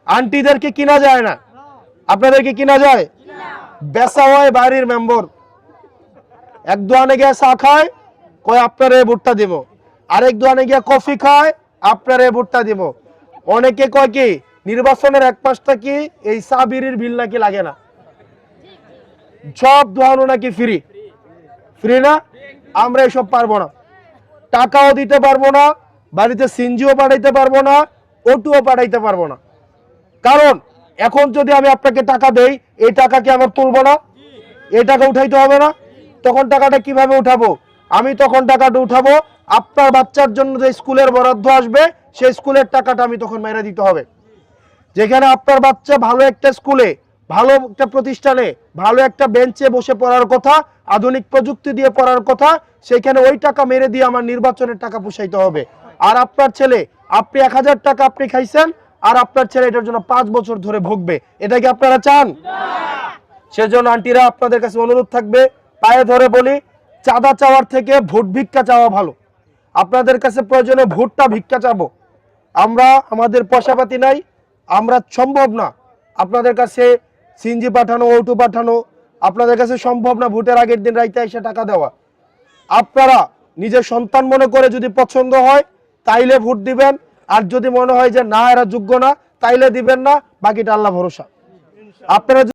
আন্টিদেরকে কিনা যায় না, আপনাদেরকে কিনা যায়? বেচা হয় বাড়ির মেম্বার। এক দোকানে গিয়ে চা খায়, কয় আপনার এই ভোটটা দিব। আরেক দোকানে গিয়ে কফি খায়, আপনার এই ভোটটা দিব। অনেকে কয় কি নির্বাচনের এক মাসটা কি এই চা বিড়ির বিল নাকি লাগে না, সব দোকানও নাকি ফ্রি। ফ্রি না? আমরা এসব পারবো না, টাকাও দিতে পারবো না, বাড়িতে সিনজিও পাঠাইতে পারবো না, অটোও পাঠাইতে পারবো না। কারণ এখন যদি আমি আপনাকে টাকা দেই, এই টাকা কি আমার তুলবো না? এই টাকা উঠাইতে হবে না? তখন টাকাটা কিভাবে উঠাবো? আমি তখন টাকাটা উঠাবো আপনার বাচ্চার জন্য যে স্কুলের বরাদ্দ আসবে, সেই স্কুলের টাকাটা আমি তখন মেরে দিতে হবে। যেখানে আপনার বাচ্চা ভালো একটা স্কুলে, ভালো একটা প্রতিষ্ঠানে, ভালো একটা বেঞ্চে বসে পড়ার কথা, আধুনিক প্রযুক্তি দিয়ে পড়ার কথা, সেখানে ওই টাকা মেরে দিয়ে আমার নির্বাচনের টাকা পুষাইতে হবে। আর আপনার ছেলে, আপনি 1000 টাকা আপনি খাইছেন, আর আপনার ছেলে এটার জন্য 5 বছর ধরে ভুগবে। এটা কি আপনারা চান? সেজন্য আন্টিরা আপনাদের কাছে অনুরোধ থাকবে, পায়ে ধরে বলি, চাঁদা চাওয়ার থেকে ভোট ভিক্ষা চাওয়া ভালো। আপনাদের কাছে প্রয়োজনে ভোটটা ভিক্ষা চাবো। আমরা আমাদের পয়সাপাতি নাই, আমরা সম্ভব না আপনাদের কাছে সিনজি পাঠানো, অটো পাঠানো, আপনাদের কাছে সম্ভব না ভোটের আগের দিন রাইতে এসে টাকা দেওয়া। আপনারা নিজের সন্তান মনে করে যদি পছন্দ হয় তাইলে ভোট দিবেন, আর যদি মনে হয় যে না এরা যোগ্য না, তাইলে দিবেন না, বাকিটা আল্লাহ ভরসা। আপনারা